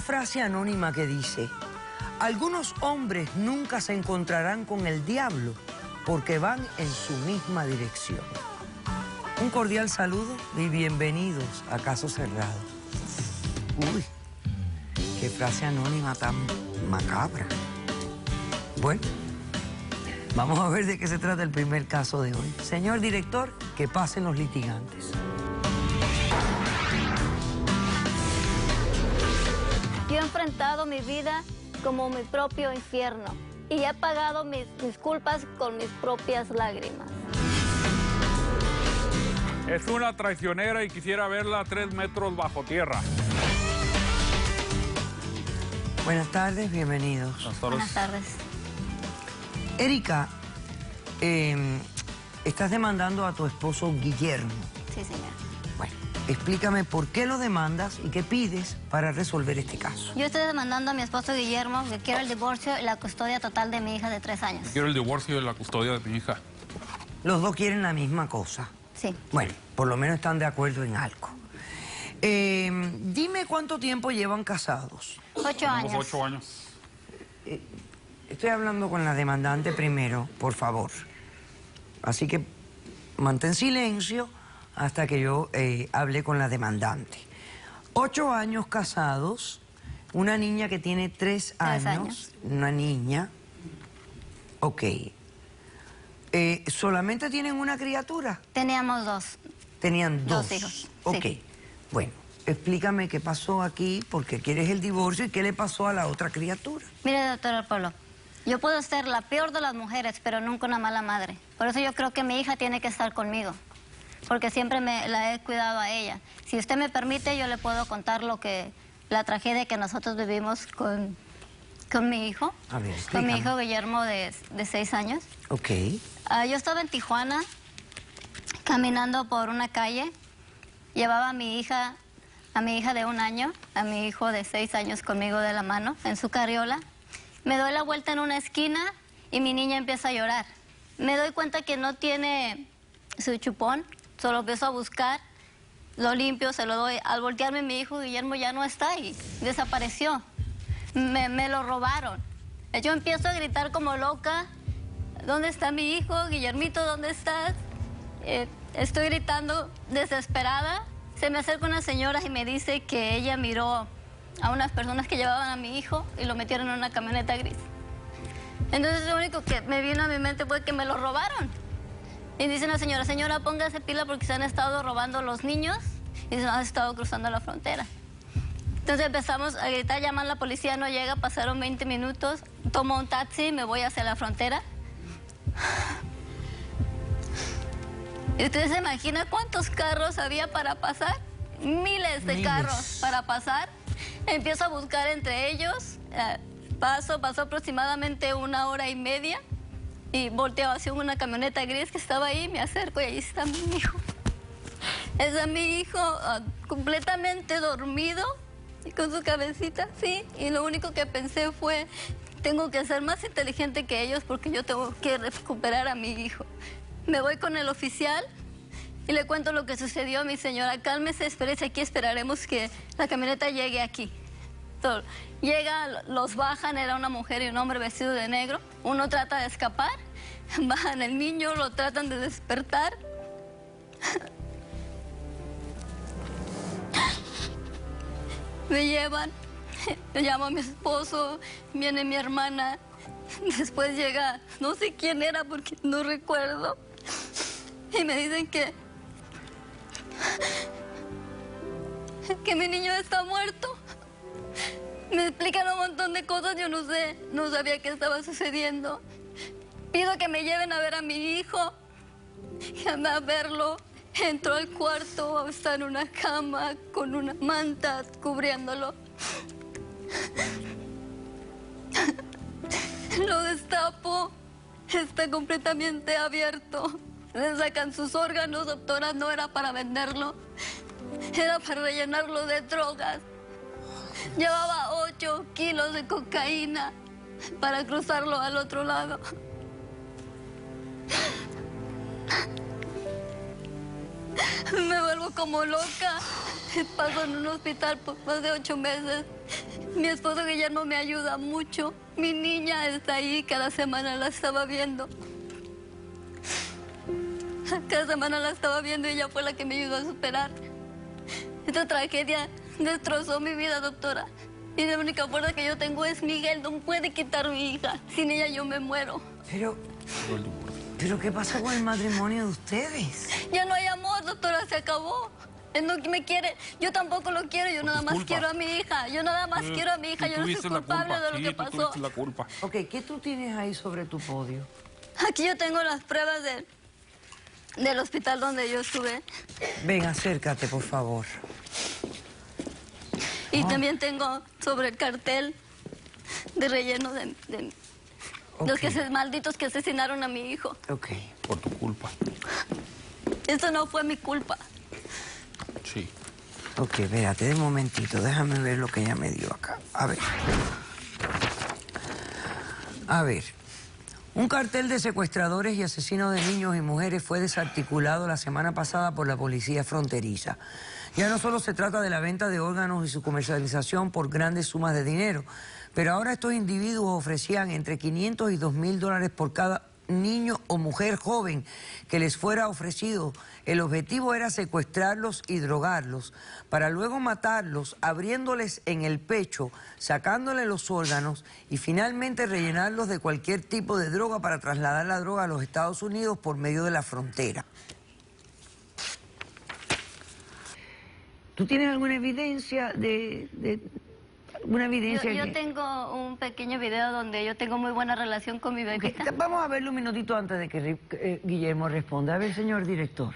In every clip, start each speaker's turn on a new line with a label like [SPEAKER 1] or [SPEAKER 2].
[SPEAKER 1] frase anónima que dice: algunos hombres nunca se encontrarán con el diablo porque van en su misma dirección. Un cordial saludo y bienvenidos a Caso Cerrado. Uy, qué frase anónima tan macabra. Bueno, vamos a ver de qué se trata el primer caso de hoy. Señor director, que pasen los litigantes.
[SPEAKER 2] Yo he enfrentado mi vida como mi propio infierno y he pagado mis culpas con mis propias lágrimas.
[SPEAKER 3] Es una traicionera y quisiera verla a 3 metros bajo tierra.
[SPEAKER 1] Buenas tardes, bienvenidos.
[SPEAKER 2] Buenas tardes.
[SPEAKER 1] Erika, estás demandando a tu esposo Guillermo.
[SPEAKER 2] Sí, señor.
[SPEAKER 1] Bueno, explícame por qué lo demandas y qué pides para resolver este caso.
[SPEAKER 2] Yo estoy demandando a mi esposo Guillermo que quiero el divorcio y la custodia total de mi hija de 3 años.
[SPEAKER 3] Quiero el divorcio y la custodia de mi hija.
[SPEAKER 1] Los dos quieren la misma cosa.
[SPEAKER 2] Sí.
[SPEAKER 1] Bueno, por lo menos están de acuerdo en algo. Dime cuánto tiempo llevan casados.
[SPEAKER 2] 8 años.
[SPEAKER 3] 8 años.
[SPEAKER 1] Estoy hablando con la demandante primero, por favor. Así que mantén silencio hasta que yo hable con la demandante. 8 años casados, una niña que tiene 3 años. Una niña. Ok. ¿Solamente tienen una criatura?
[SPEAKER 2] Teníamos 2.
[SPEAKER 1] Tenían 2.
[SPEAKER 2] 2 hijos.
[SPEAKER 1] Ok.
[SPEAKER 2] Sí.
[SPEAKER 1] Bueno, explícame qué pasó aquí, por qué quieres el divorcio y qué le pasó a la otra criatura.
[SPEAKER 2] Mire, doctor Polo, yo puedo ser la peor de las mujeres, pero nunca una mala madre. Por eso yo creo que mi hija tiene que estar conmigo, porque siempre la he cuidado a ella. Si usted me permite, yo le puedo contar la tragedia que nosotros vivimos con mi hijo.
[SPEAKER 1] A ver,
[SPEAKER 2] con mi
[SPEAKER 1] explícame.
[SPEAKER 2] hijo Guillermo de 6 años.
[SPEAKER 1] Ok.
[SPEAKER 2] Yo estaba en Tijuana, caminando por una calle, llevaba a mi hija de 1 año, a mi hijo de 6 años conmigo de la mano, en su carriola. Me doy la vuelta en una esquina y mi niña empieza a llorar. Me doy cuenta que no tiene su chupón, solo empiezo a buscar, lo limpio, se lo doy. Al voltearme, mi hijo Guillermo ya no está y desapareció. Me lo robaron. Yo empiezo a gritar como loca: ¿dónde está mi hijo? Guillermito, ¿dónde estás? Estoy gritando desesperada. Se me acerca una señora y me dice que ella miró a unas personas que llevaban a mi hijo y lo metieron en una camioneta gris. Entonces lo único que me vino a mi mente fue que me lo robaron. Y dice la señora: señora, póngase pila porque se han estado robando los niños y se han estado cruzando la frontera. Entonces empezamos a gritar, llaman a la policía, no llega, pasaron 20 minutos, tomo un taxi, me voy hacia la frontera. ¿Y ustedes se imaginan cuántos carros había para pasar? Miles de carros para pasar. Empiezo a buscar entre ellos. Pasó aproximadamente 1 hora y media y volteo hacia una camioneta gris que estaba ahí, me acerco y ahí está mi hijo. Está mi hijo completamente dormido y con su cabecita así. Y lo único que pensé fue: tengo que ser más inteligente que ellos porque yo tengo que recuperar a mi hijo. Me voy con el oficial y le cuento lo que sucedió. Mi señora: cálmese, espérese aquí, esperaremos que la camioneta llegue aquí. Entonces, llega, los bajan, era una mujer y un hombre vestido de negro. Uno trata de escapar, bajan el niño, lo tratan de despertar. Me llevan, llamo a mi esposo, viene mi hermana. Después llega, no sé quién era porque no recuerdo. Y me dicen que mi niño está muerto. Me explican un montón de cosas, yo no sé, no sabía qué estaba sucediendo. Pido que me lleven a ver a mi hijo, a verlo. Entró al cuarto, está en una cama con una manta cubriéndolo. Lo destapo, está completamente abierto. Le sacan sus órganos, doctora, no era para venderlo, era para rellenarlo de drogas. Llevaba 8 kilos de cocaína para cruzarlo al otro lado. Me vuelvo como loca. Paso en un hospital por más de 8 meses. Mi esposo Guillermo me ayuda mucho. Mi niña está ahí, cada semana la estaba viendo. Cada semana la estaba viendo y ella fue la que me ayudó a superar. Esta tragedia destrozó mi vida, doctora. Y la única fuerza que yo tengo es Miguel. No puede quitar a mi hija. Sin ella yo me muero.
[SPEAKER 1] Pero ¿qué pasa con el matrimonio de ustedes?
[SPEAKER 2] Ya no hay amor, doctora, se acabó. Él no me quiere, yo tampoco lo quiero, yo nada más quiero a mi hija. Yo nada más quiero a mi hija, yo no soy culpable de lo que pasó.
[SPEAKER 3] Tuviste la culpa.
[SPEAKER 1] Ok, ¿qué tú tienes ahí sobre tu podio?
[SPEAKER 2] Aquí yo tengo las pruebas del hospital donde yo estuve.
[SPEAKER 1] Ven, acércate, por favor.
[SPEAKER 2] Y también tengo sobre el cartel de relleno de los malditos que asesinaron a mi hijo.
[SPEAKER 1] Ok.
[SPEAKER 3] Por tu culpa.
[SPEAKER 2] Eso no fue mi culpa.
[SPEAKER 3] Sí.
[SPEAKER 1] Ok, espérate, de un momentito, déjame ver lo que ella me dio acá. A ver. A ver. Un cartel de secuestradores y asesinos de niños y mujeres fue desarticulado la semana pasada por la policía fronteriza. Ya no solo se trata de la venta de órganos y su comercialización por grandes sumas de dinero, pero ahora estos individuos ofrecían entre 500 y 2.000 dólares por cada niño o mujer joven que les fuera ofrecido. El objetivo era secuestrarlos y drogarlos para luego matarlos, abriéndoles en el pecho, sacándoles los órganos y finalmente rellenarlos de cualquier tipo de droga para trasladar la droga a los Estados Unidos por medio de la frontera. ¿Tú tienes alguna evidencia
[SPEAKER 2] Yo tengo un pequeño video donde yo tengo muy buena relación con mi bebita.
[SPEAKER 1] Okay, vamos a verlo un minutito antes de que Guillermo responda. A ver, señor director.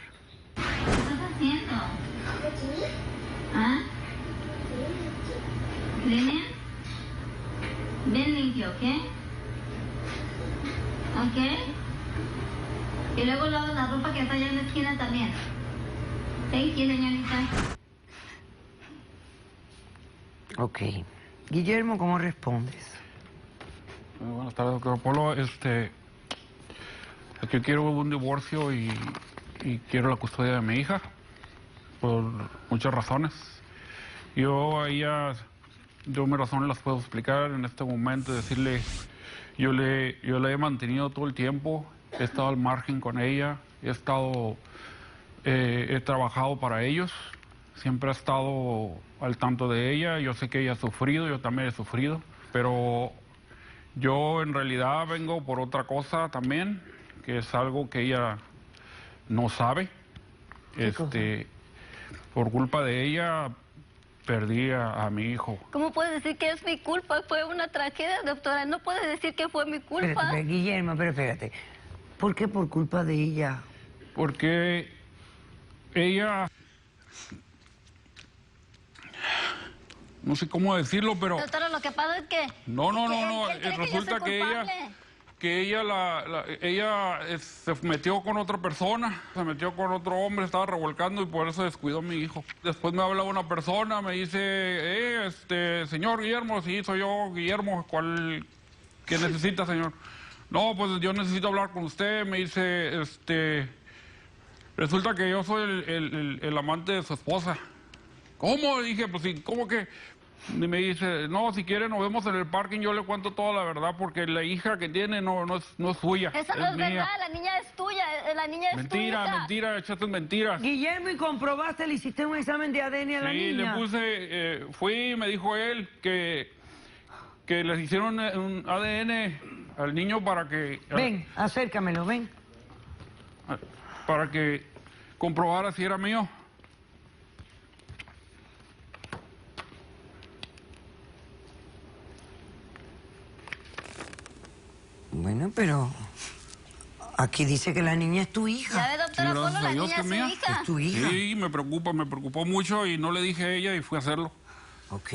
[SPEAKER 2] ¿Qué estás haciendo? ¿Ah? ¿Línea? Bien limpio, ¿ok? ¿Ok? Y luego lavas la ropa que está allá en la esquina también. Thank you, señorita.
[SPEAKER 1] Ok. Guillermo, ¿cómo respondes?
[SPEAKER 3] Buenas tardes, doctor Polo. Yo quiero un divorcio y quiero la custodia de mi hija por muchas razones. Yo a ella, mis razones las puedo explicar en este momento, decirle, yo la he mantenido todo el tiempo, he estado al margen con ella, he trabajado para ellos. Siempre he estado al tanto de ella, yo sé que ella ha sufrido, yo también he sufrido, pero yo en realidad vengo por otra cosa también, que es algo que ella no sabe. Por culpa de ella perdí a mi hijo.
[SPEAKER 2] ¿Cómo puedes decir que es mi culpa? Fue una tragedia, doctora, no puedes decir que fue mi culpa.
[SPEAKER 1] Espérate, Guillermo, pero espérate. ¿Por qué por culpa de ella?
[SPEAKER 3] Porque ella... No sé cómo decirlo, pero...
[SPEAKER 2] Doctora, lo que pasa es que...
[SPEAKER 3] No. Resulta que ella se metió con otra persona, se metió con otro hombre, estaba revolcando y por eso descuidó a mi hijo. Después me habla una persona, me dice, señor Guillermo, sí, soy yo, Guillermo, ¿qué necesita, señor? No, pues yo necesito hablar con usted, me dice, resulta que yo soy el amante de su esposa. ¿Cómo? Dije, pues sí, ¿cómo que? Y me dice, no, si quiere nos vemos en el parking, yo le cuento toda la verdad, porque la hija que tiene no es suya.
[SPEAKER 2] Esa no es verdad, la niña es tuya, la niña es tuya.
[SPEAKER 3] Mentira, echaste mentiras.
[SPEAKER 1] Guillermo, ¿y comprobaste, le hiciste un examen de ADN a la niña? Sí,
[SPEAKER 3] le puse, fui, me dijo él que les hicieron un ADN al niño para que...
[SPEAKER 1] Ven, acércamelo, ven.
[SPEAKER 3] Para que comprobara si era mío.
[SPEAKER 1] Bueno, pero aquí dice que la niña es tu hija.
[SPEAKER 2] Ya ve, doctora Polo, la niña es su hija.
[SPEAKER 1] ¿Es tu hija?
[SPEAKER 3] Sí, me preocupó mucho y no le dije a ella y fui a hacerlo.
[SPEAKER 1] Ok.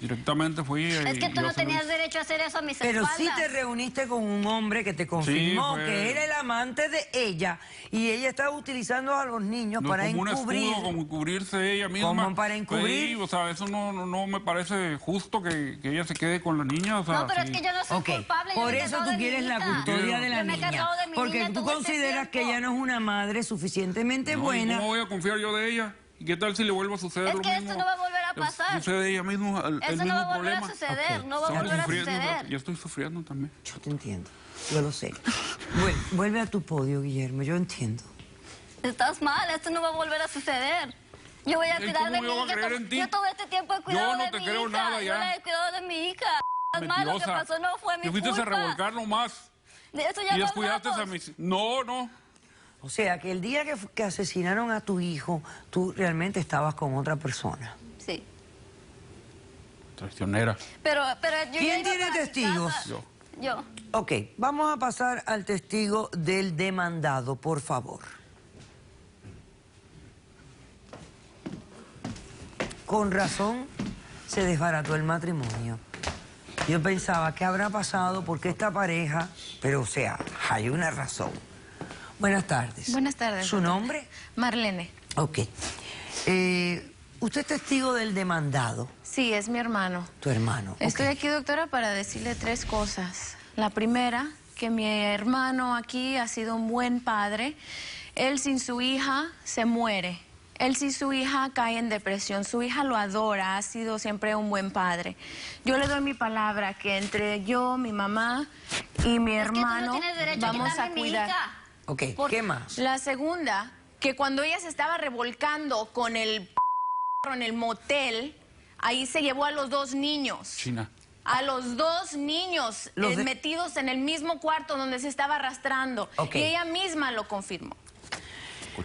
[SPEAKER 3] Directamente fui.
[SPEAKER 2] Es que tú no tenías derecho a hacer eso a mis espaldas.
[SPEAKER 1] Pero sí te reuniste con un hombre que te confirmó que era el amante de ella y ella estaba utilizando a los niños para encubrir.
[SPEAKER 3] Como un escudo, como cubrirse ella misma.
[SPEAKER 1] Como para encubrir.
[SPEAKER 3] Sí, o sea, eso no me parece justo que ella se quede con la niña. O sea,
[SPEAKER 2] no, pero es que yo no soy culpable.
[SPEAKER 1] Por eso tú quieres la custodia de la niña. Porque tú consideras que ella no es una madre suficientemente buena.
[SPEAKER 3] ¿Cómo voy a confiar yo de ella? ¿Y qué tal si le vuelve a suceder lo mismo?
[SPEAKER 2] Es que esto no va a volver a a pasar.
[SPEAKER 3] Sucede ella mismo el
[SPEAKER 2] Eso
[SPEAKER 3] mismo
[SPEAKER 2] no va a volver
[SPEAKER 3] problema.
[SPEAKER 2] a suceder,
[SPEAKER 1] Ok.
[SPEAKER 2] no va a
[SPEAKER 3] Estamos
[SPEAKER 2] volver a
[SPEAKER 3] sufriendo,
[SPEAKER 2] suceder.
[SPEAKER 3] yo estoy sufriendo también.
[SPEAKER 1] Yo te entiendo, yo lo sé. Vuelve a tu podio, Guillermo, yo entiendo.
[SPEAKER 2] Estás mal, esto no va a volver a suceder. Yo voy a
[SPEAKER 3] ¿Y
[SPEAKER 2] cuidar de
[SPEAKER 3] cómo
[SPEAKER 2] mi
[SPEAKER 3] yo voy a
[SPEAKER 2] hija.
[SPEAKER 3] creer en ti?
[SPEAKER 2] Yo todo este tiempo he cuidado
[SPEAKER 3] Yo no
[SPEAKER 2] de
[SPEAKER 3] te
[SPEAKER 2] mi
[SPEAKER 3] creo
[SPEAKER 2] hija.
[SPEAKER 3] nada
[SPEAKER 2] Yo
[SPEAKER 3] ya.
[SPEAKER 2] la he cuidado de mi hija. Estás mal, lo que
[SPEAKER 3] Mentirosa.
[SPEAKER 2] pasó no fue mi
[SPEAKER 3] Te fuiste
[SPEAKER 2] culpa.
[SPEAKER 3] a revolcar nomás.
[SPEAKER 2] De eso ya
[SPEAKER 3] Y
[SPEAKER 2] no
[SPEAKER 3] descuidaste a
[SPEAKER 2] hablamos.
[SPEAKER 3] mis... No.
[SPEAKER 1] O sea, que el día que asesinaron a tu hijo, tú realmente estabas con otra persona.
[SPEAKER 2] Sí.
[SPEAKER 3] Traicionera.
[SPEAKER 2] Pero yo
[SPEAKER 1] ¿Quién
[SPEAKER 2] ya iba
[SPEAKER 1] tiene
[SPEAKER 2] para mi
[SPEAKER 1] testigos?
[SPEAKER 2] casa.
[SPEAKER 3] Yo.
[SPEAKER 2] Yo.
[SPEAKER 1] Ok, vamos a pasar al testigo del demandado, por favor. Con razón se desbarató el matrimonio. Yo pensaba, ¿qué habrá pasado? Porque esta pareja... Pero, o sea, hay una razón. Buenas tardes.
[SPEAKER 4] Buenas tardes.
[SPEAKER 1] ¿Su nombre?
[SPEAKER 4] Marlene.
[SPEAKER 1] Ok. ¿Usted es testigo del demandado?
[SPEAKER 4] Sí, es mi hermano.
[SPEAKER 1] Tu hermano.
[SPEAKER 4] Estoy
[SPEAKER 1] ok.
[SPEAKER 4] aquí, doctora, para decirle 3 cosas. La primera, que mi hermano aquí ha sido un buen padre. Él sin su hija se muere. Él sin su hija cae en depresión. Su hija lo adora, ha sido siempre un buen padre. Yo le doy mi palabra que entre yo, mi mamá y mi hermano
[SPEAKER 2] Es que tú no tienes derecho
[SPEAKER 4] vamos
[SPEAKER 2] quitarme
[SPEAKER 4] a
[SPEAKER 2] mi
[SPEAKER 4] cuidar.
[SPEAKER 2] hija.
[SPEAKER 1] Ok, ¿qué más?
[SPEAKER 4] La segunda, que cuando ella se estaba revolcando con el en el motel, ahí se llevó a los 2 niños.
[SPEAKER 3] China.
[SPEAKER 4] A los 2 niños metidos en el mismo cuarto donde se estaba arrastrando.
[SPEAKER 1] Ok.
[SPEAKER 4] Y ella misma lo confirmó.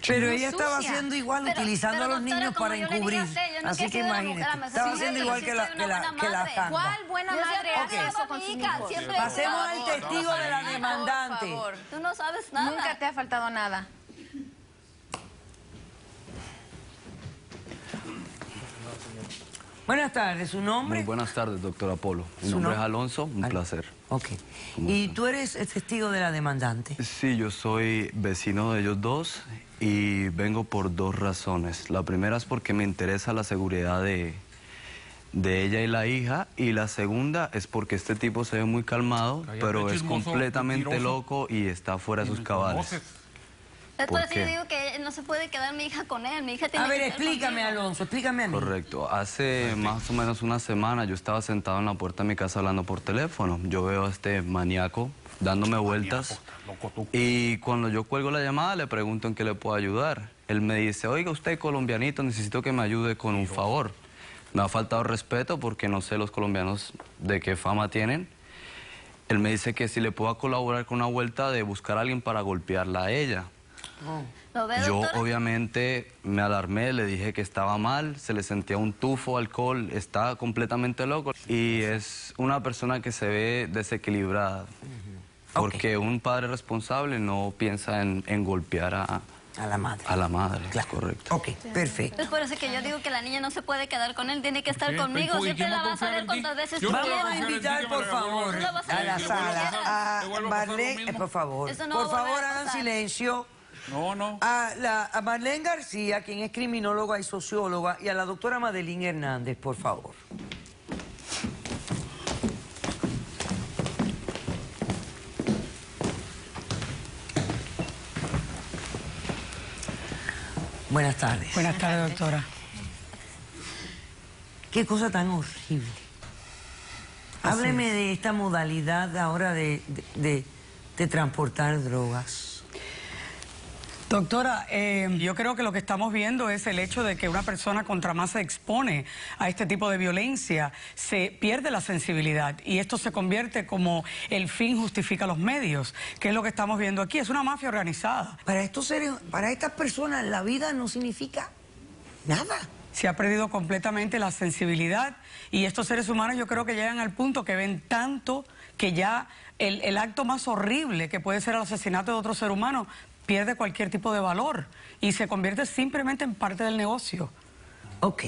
[SPEAKER 1] Pero
[SPEAKER 4] Muy
[SPEAKER 1] ella estaba
[SPEAKER 4] sucia.
[SPEAKER 1] haciendo igual,
[SPEAKER 2] Pero,
[SPEAKER 1] utilizando a los
[SPEAKER 2] doctora,
[SPEAKER 1] niños
[SPEAKER 2] como
[SPEAKER 1] para
[SPEAKER 2] yo le
[SPEAKER 1] encubrir.
[SPEAKER 2] dije a usted, yo nunca
[SPEAKER 1] Así
[SPEAKER 2] he
[SPEAKER 1] que
[SPEAKER 2] sido una mujer
[SPEAKER 1] imagínate,
[SPEAKER 2] amasada.
[SPEAKER 1] estaba
[SPEAKER 2] Sí,
[SPEAKER 1] haciendo
[SPEAKER 2] sí,
[SPEAKER 1] igual
[SPEAKER 2] sí,
[SPEAKER 1] que
[SPEAKER 2] soy
[SPEAKER 1] la
[SPEAKER 2] una buena madre.
[SPEAKER 1] tanda.
[SPEAKER 4] ¿Cuál buena
[SPEAKER 2] Yo
[SPEAKER 4] madre
[SPEAKER 2] siempre
[SPEAKER 4] hace
[SPEAKER 2] he
[SPEAKER 4] eso
[SPEAKER 2] cuidado
[SPEAKER 4] con
[SPEAKER 2] a
[SPEAKER 4] sus
[SPEAKER 2] mi hija,
[SPEAKER 4] hijos?
[SPEAKER 2] siempre he
[SPEAKER 1] Pasemos
[SPEAKER 2] cuidado.
[SPEAKER 1] al testigo de la
[SPEAKER 4] Por
[SPEAKER 1] demandante.
[SPEAKER 4] favor.
[SPEAKER 2] Tú no sabes nada.
[SPEAKER 4] Nunca te ha faltado nada.
[SPEAKER 1] Buenas tardes, ¿su nombre?
[SPEAKER 5] Muy buenas tardes, doctor Apolo. Mi
[SPEAKER 1] ¿Su
[SPEAKER 5] nombre es
[SPEAKER 1] nombre?
[SPEAKER 5] Alonso, un placer.
[SPEAKER 1] Ok. ¿Y tú eres el testigo de la demandante?
[SPEAKER 5] Sí, yo soy vecino de ellos dos y vengo por 2 razones. La primera es porque me interesa la seguridad de ella y la hija, y la segunda es porque este tipo se ve muy calmado,
[SPEAKER 3] Cállate,
[SPEAKER 5] pero es
[SPEAKER 3] chismoso,
[SPEAKER 5] completamente
[SPEAKER 3] mentiroso.
[SPEAKER 5] loco y está fuera de sus cabales.
[SPEAKER 3] ¿Conoces?
[SPEAKER 2] Es
[SPEAKER 5] ¿Por
[SPEAKER 2] por eso
[SPEAKER 5] qué?
[SPEAKER 2] yo digo que no se puede quedar mi hija con él. Mi hija tiene
[SPEAKER 1] A ver,
[SPEAKER 2] que estar
[SPEAKER 1] explícame,
[SPEAKER 2] conmigo.
[SPEAKER 1] Alonso, explícame a mí.
[SPEAKER 5] Correcto. Hace más o menos una semana yo estaba sentado en la puerta de mi casa hablando por teléfono. Yo veo a este maníaco dándome vueltas.
[SPEAKER 3] Loco tú.
[SPEAKER 5] Y cuando yo cuelgo la llamada, le pregunto en qué le puedo ayudar. Él me dice, oiga, usted colombianito, necesito que me ayude con un favor. Me ha faltado respeto porque no sé los colombianos de qué fama tienen. Él me dice que si le puedo colaborar con una vuelta de buscar a alguien para golpearla a ella.
[SPEAKER 2] ¿Lo ve,
[SPEAKER 5] Yo
[SPEAKER 2] doctora?
[SPEAKER 5] obviamente me alarmé, le dije que estaba mal, se le sentía un tufo, alcohol, está completamente loco. Y es una persona que se ve desequilibrada. Porque un padre responsable no piensa en golpear a
[SPEAKER 1] A la madre.
[SPEAKER 5] a la madre,
[SPEAKER 1] Claro.
[SPEAKER 5] correcto.
[SPEAKER 1] Ok, perfecto.
[SPEAKER 2] Es por eso que yo digo que la niña no se puede quedar con él, tiene que estar
[SPEAKER 3] Sí,
[SPEAKER 2] conmigo.
[SPEAKER 3] pero ¿y
[SPEAKER 2] Siempre
[SPEAKER 3] quién va
[SPEAKER 2] la
[SPEAKER 3] a
[SPEAKER 2] vas a ver
[SPEAKER 3] confiar en ti?
[SPEAKER 2] cuantas veces
[SPEAKER 3] Yo
[SPEAKER 2] tú
[SPEAKER 3] no voy
[SPEAKER 1] Vamos
[SPEAKER 3] a
[SPEAKER 1] a
[SPEAKER 2] quieras.
[SPEAKER 3] confiar en ti
[SPEAKER 1] invitar,
[SPEAKER 3] que
[SPEAKER 1] por
[SPEAKER 3] me la vuelva
[SPEAKER 1] favor,
[SPEAKER 3] a
[SPEAKER 2] Tú la vas a
[SPEAKER 1] a
[SPEAKER 2] ver
[SPEAKER 1] la
[SPEAKER 2] como
[SPEAKER 1] sala
[SPEAKER 2] quieras.
[SPEAKER 1] a
[SPEAKER 3] Te vuelvo a pasar lo
[SPEAKER 1] Marlene,
[SPEAKER 3] mismo.
[SPEAKER 1] por favor.
[SPEAKER 2] Eso no
[SPEAKER 1] Por
[SPEAKER 2] va a volver
[SPEAKER 1] favor,
[SPEAKER 2] a
[SPEAKER 1] hagan
[SPEAKER 2] pasar.
[SPEAKER 1] silencio.
[SPEAKER 3] No.
[SPEAKER 1] A Marlene García, quien es criminóloga y socióloga, y a la doctora Madeline Hernández, por favor. Buenas tardes.
[SPEAKER 6] Buenas tardes, doctora.
[SPEAKER 1] Qué cosa tan horrible.
[SPEAKER 6] Así
[SPEAKER 1] Hábleme
[SPEAKER 6] es.
[SPEAKER 1] de esta modalidad ahora de transportar drogas.
[SPEAKER 6] Doctora, yo creo que lo que estamos viendo es el hecho de que una persona contra más se expone a este tipo de violencia, se pierde la sensibilidad y esto se convierte como el fin justifica los medios, que es lo que estamos viendo aquí. Es una mafia organizada.
[SPEAKER 1] Para estos seres, para estas personas, la vida no significa nada.
[SPEAKER 6] Se ha perdido completamente la sensibilidad y estos seres humanos yo creo que llegan al punto que ven tanto que ya el acto más horrible que puede ser el asesinato de otro ser humano pierde cualquier tipo de valor y se convierte simplemente en parte del negocio.
[SPEAKER 1] Ok.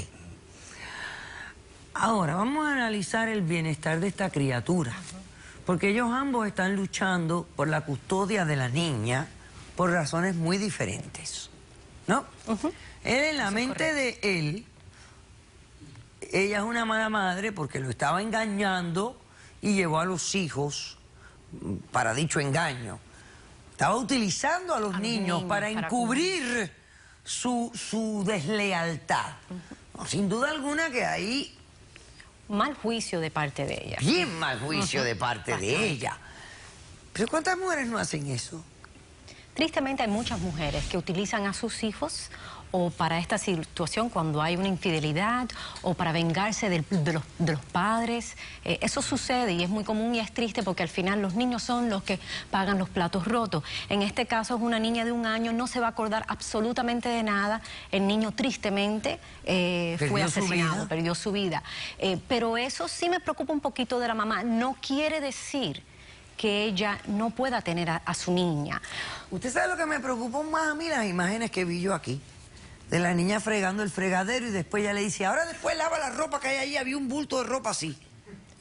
[SPEAKER 1] Ahora, vamos a analizar el bienestar de esta criatura. Porque ellos ambos están luchando por la custodia de la niña por razones muy diferentes. ¿No? Él, en la mente de él, ella es una mala madre porque lo estaba engañando y llevó a los hijos para dicho engaño. Estaba utilizando a los niños para encubrir su deslealtad. No, sin duda alguna que hay
[SPEAKER 7] mal juicio de parte de ella.
[SPEAKER 1] bien mal juicio de parte de ella. Pero ¿cuántas mujeres no hacen eso?
[SPEAKER 7] Tristemente hay muchas mujeres que utilizan a sus hijos o para esta situación cuando hay una infidelidad o para vengarse de los padres. Eso sucede y es muy común y es triste porque al final los niños son los que pagan los platos rotos. En este caso es una niña de 1 año, no se va a acordar absolutamente de nada. El niño tristemente fue asesinado, perdió su vida. Pero eso sí me preocupa un poquito de la mamá. No quiere decir que ella no pueda tener a su niña.
[SPEAKER 1] ¿Usted sabe lo que me preocupó más a mí? Las imágenes que vi yo aquí. De la niña fregando el fregadero y después ella le dice, ahora después lava la ropa que hay ahí, había un bulto de ropa así.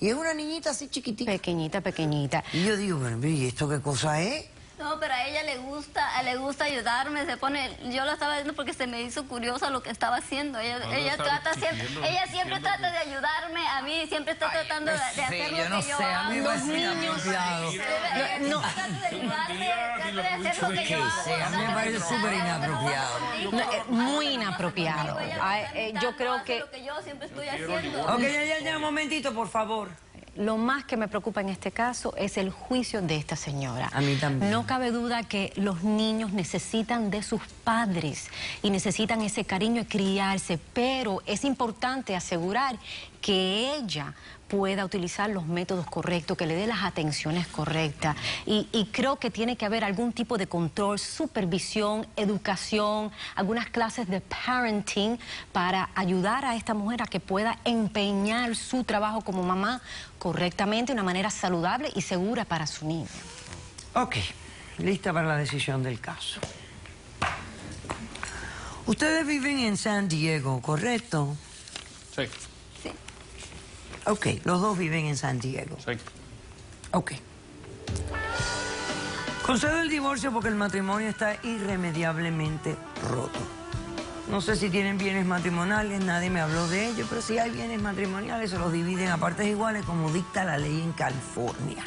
[SPEAKER 1] Y es una niñita así chiquitita.
[SPEAKER 7] Pequeñita, pequeñita.
[SPEAKER 1] Y yo digo, bueno, ¿y esto qué cosa es?
[SPEAKER 2] No, pero a ella le gusta ayudarme, se pone, yo la estaba viendo porque se me hizo curiosa lo que estaba haciendo. Ella siempre trata de ayudarme, a mí siempre está tratando de hacer lo que yo hago.
[SPEAKER 1] Los niños,
[SPEAKER 2] no,
[SPEAKER 1] a mí me parece súper inapropiado.
[SPEAKER 7] Muy inapropiado. Yo creo que...
[SPEAKER 2] Lo que yo siempre estoy haciendo.
[SPEAKER 1] Ok, ya, un momentito, por favor.
[SPEAKER 7] Lo más que me preocupa en este caso es el juicio de esta señora.
[SPEAKER 1] A mí también.
[SPEAKER 7] No cabe duda que los niños necesitan de sus padres y necesitan ese cariño y criarse, pero es importante asegurar que ella pueda utilizar los métodos correctos, que le dé las atenciones correctas. Y creo que tiene que haber algún tipo de control, supervisión, educación, algunas clases de parenting para ayudar a esta mujer a que pueda empeñar su trabajo como mamá correctamente, de una manera saludable y segura para su niña.
[SPEAKER 1] Ok, lista para la decisión del caso. Ustedes viven en San Diego, ¿correcto?
[SPEAKER 3] Sí.
[SPEAKER 1] Ok, los dos viven en San Diego.
[SPEAKER 3] Sí.
[SPEAKER 1] Ok. Concedo el divorcio porque el matrimonio está irremediablemente roto. No sé si tienen bienes matrimoniales, nadie me habló de ello, pero si hay bienes matrimoniales se los dividen a partes iguales como dicta la ley en California.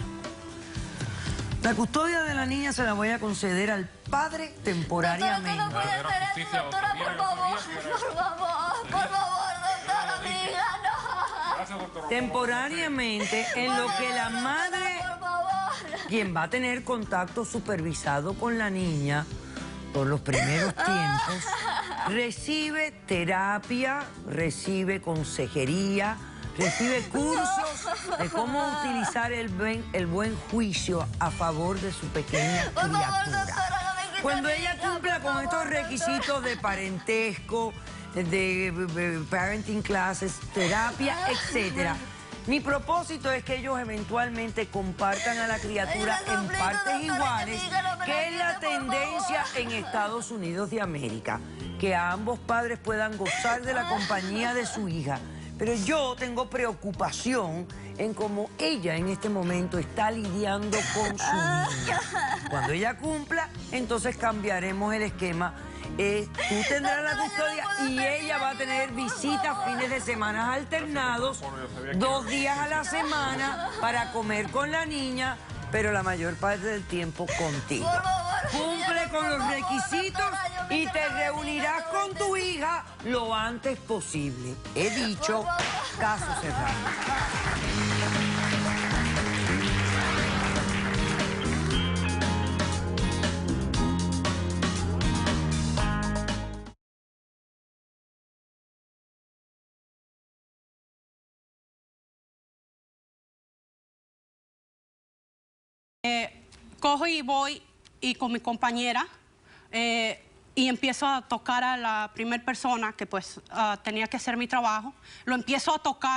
[SPEAKER 1] La custodia de la niña se la voy a conceder al padre temporariamente.
[SPEAKER 2] Doctora, no puede hacer eso, doctora, por favor, doctora, mi hija, no.
[SPEAKER 1] Temporariamente, en lo que la madre, quien va a tener contacto supervisado con la niña por los primeros tiempos, recibe terapia, recibe consejería, recibe cursos de cómo utilizar el buen juicio a favor de su pequeña criatura. Cuando ella cumpla con estos requisitos de parentesco, de parenting classes, terapia, etc. Mi propósito es que ellos eventualmente compartan a la criatura en partes iguales, que es la tendencia en Estados Unidos de América, que ambos padres puedan gozar de la compañía de su hija. Pero yo tengo preocupación en cómo ella en este momento está lidiando con su niña. Cuando ella cumpla, entonces cambiaremos el esquema. Tú tendrás la custodia y ella va a tener visitas fines de semana alternados, 2 días a la semana para comer con la niña, pero la mayor parte del tiempo contigo. Cumple con los requisitos y te reunirás con tu hija lo antes posible. He dicho, caso cerrado.
[SPEAKER 8] Cojo y voy y con mi compañera y empiezo a tocar a la primera persona que pues tenía que hacer mi trabajo. Lo empiezo a tocar.